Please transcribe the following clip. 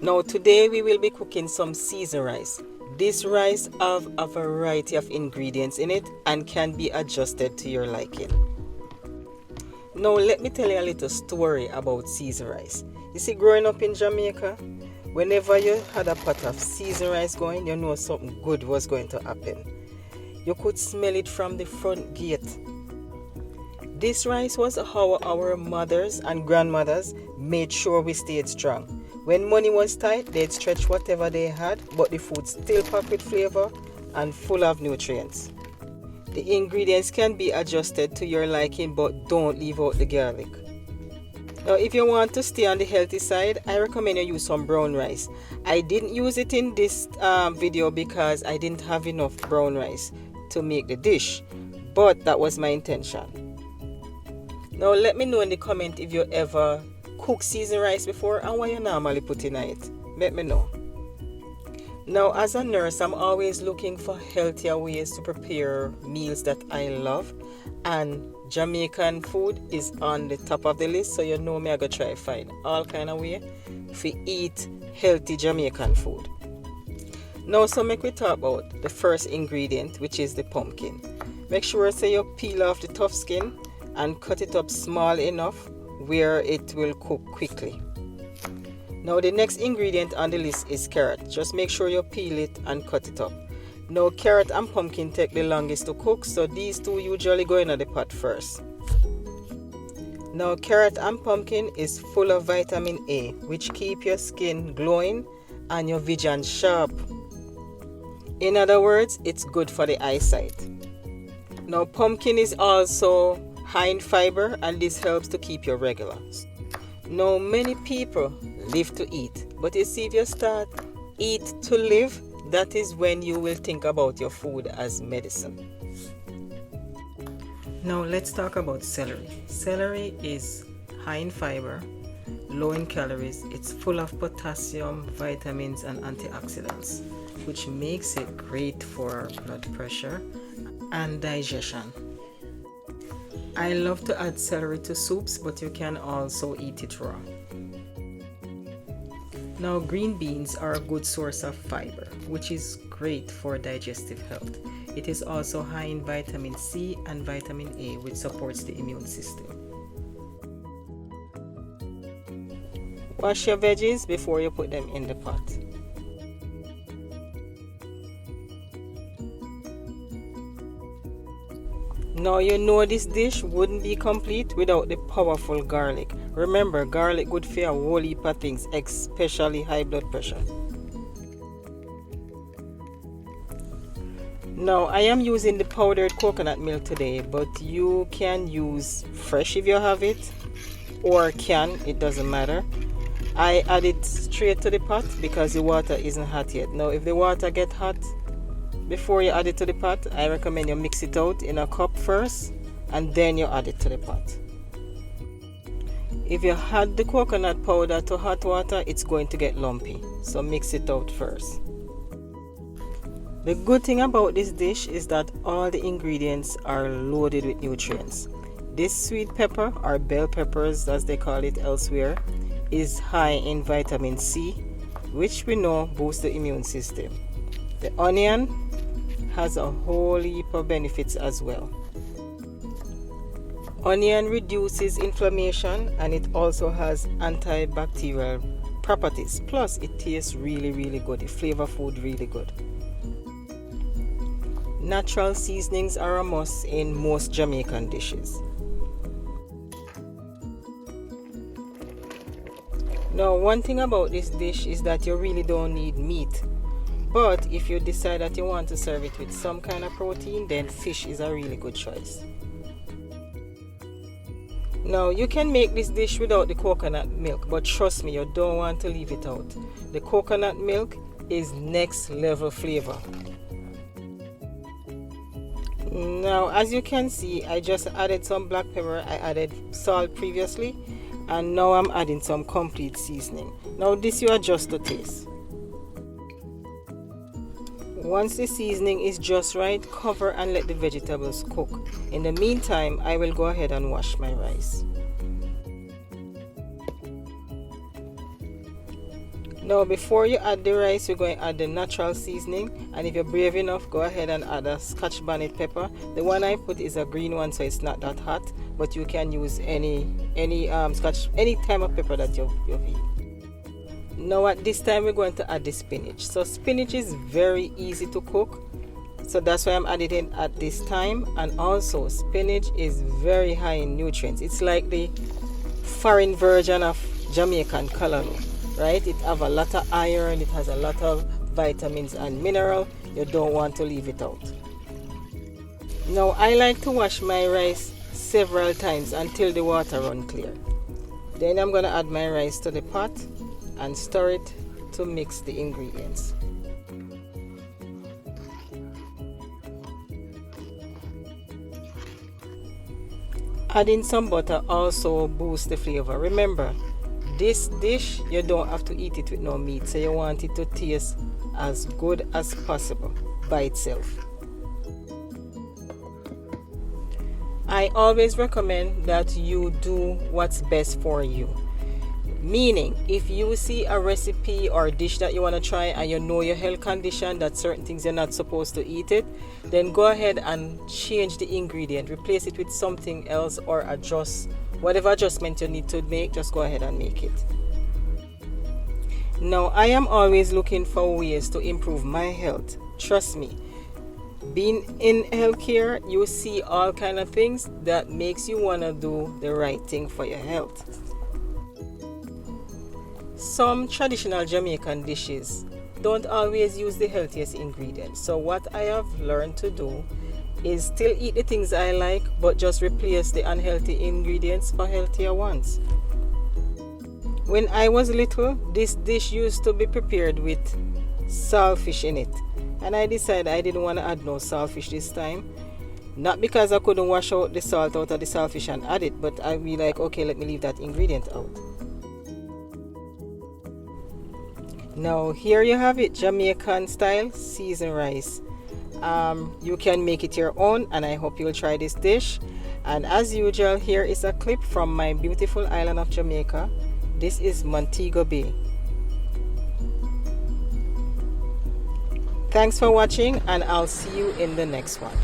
Now today we will be cooking some seasoned rice. This rice have a variety of ingredients in it and can be adjusted to your liking. Now let me tell you a little story about seasoned rice. You see, growing up in Jamaica, whenever you had a pot of seasoned rice going, you know something good was going to happen. You could smell it from the front gate. This rice was how our mothers and grandmothers made sure we stayed strong. When money was tight, they'd stretch whatever they had, but the food still packed with flavor and full of nutrients. The ingredients can be adjusted to your liking, but don't leave out the garlic. Now, if you want to stay on the healthy side, I recommend you use some brown rice. I didn't use it in this video because I didn't have enough brown rice to make the dish, but that was my intention. Now let me know in the comment if you ever cook seasoned rice before and what you normally put in it. Let me know. Now as a nurse, I'm always looking for healthier ways to prepare meals that I love, and Jamaican food is on the top of the list, so you know me I go try find all kind of way to eat healthy Jamaican food. Now so make we talk about the first ingredient, which is the pumpkin. Make sure you peel off the tough skin and cut it up small enough where it will cook quickly. Now the next ingredient on the list is carrot. Just make sure you peel it and cut it up. Now carrot and pumpkin take the longest to cook, so these two usually go in the pot first. Now carrot and pumpkin is full of vitamin A, which keep your skin glowing and your vision sharp. In other words, it's good for the eyesight. Now pumpkin is also high in fiber, and this helps to keep you regular. Now many people live to eat, but you see, if you start eat to live, that is when you will think about your food as medicine. Now let's talk about celery. Celery is high in fiber, low in calories. It's full of potassium, vitamins and antioxidants, which makes it great for blood pressure and digestion. I love to add celery to soups, but you can also eat it raw. Now green beans are a good source of fiber, which is great for digestive health. It is also high in vitamin C and vitamin A, which supports the immune system. Wash your veggies before you put them in the pot. Now you know this dish wouldn't be complete without the powerful garlic. Remember, garlic good for a whole heap of things, especially high blood pressure. Now I am using the powdered coconut milk today, but you can use fresh if you have it, or can, it doesn't matter. I add it straight to the pot because the water isn't hot yet. Now if the water gets hot, before you add it to the pot, I recommend you mix it out in a cup first and then you add it to the pot. If you add the coconut powder to hot water, it's going to get lumpy, so mix it out first. The good thing about this dish is that all the ingredients are loaded with nutrients. This sweet pepper, or bell peppers as they call it elsewhere, is high in vitamin C, which we know boosts the immune system. The onion has a whole heap of benefits as well. Onion reduces inflammation and it also has antibacterial properties. Plus it tastes really good. It flavor food really good. Natural seasonings are a must in most Jamaican dishes. Now one thing about this dish is that you really don't need meat. But if you decide that you want to serve it with some kind of protein, then fish is a really good choice. Now you can make this dish without the coconut milk, but trust me, you don't want to leave it out. The coconut milk is next level flavor. Now as you can see, I just added some black pepper, I added salt previously, and now I'm adding some complete seasoning. Now this you adjust to taste. Once the seasoning is just right, cover and let the vegetables cook. In the meantime, I will go ahead and wash my rice. Now before you add the rice, you're going to add the natural seasoning, and if you're brave enough, go ahead and add a Scotch bonnet pepper. The one I put is a green one, so it's not that hot, but you can use any Scotch, any type of pepper that you eat. Now at this time we're going to add the spinach. So spinach is very easy to cook, so that's why I'm adding it at this time. And also spinach is very high in nutrients. It's like the foreign version of Jamaican callaloo, right? It have a lot of iron, it has a lot of vitamins and mineral. You don't want to leave it out. Now I like to wash my rice several times until the water run clear. Then I'm going to add my rice to the pot and stir it to mix the ingredients. Adding some butter also boosts the flavor. Remember, this dish you don't have to eat it with no meat, so you want it to taste as good as possible by itself. I always recommend that you do what's best for you. Meaning, if you see a recipe or a dish that you want to try and you know your health condition, that certain things you're not supposed to eat it, then go ahead and change the ingredient, replace it with something else, or adjust whatever adjustment you need to make. Just go ahead and make it. Now I am always looking for ways to improve my health. Trust me, being in healthcare, you see all kind of things that makes you want to do the right thing for your health. Some traditional Jamaican dishes don't always use the healthiest ingredients. So what I have learned to do is still eat the things I like, but just replace the unhealthy ingredients for healthier ones. When I was little, this dish used to be prepared with saltfish in it, and I decided I didn't want to add no saltfish this time. Not because I couldn't wash out the salt out of the saltfish and add it, but I'd be like, okay, let me leave that ingredient out. Now here you have it, Jamaican style seasoned rice. You can make it your own, and I hope you'll try this dish. And as usual, here is a clip from my beautiful island of Jamaica. This is Montego Bay. Thanks for watching, and I'll see you in the next one.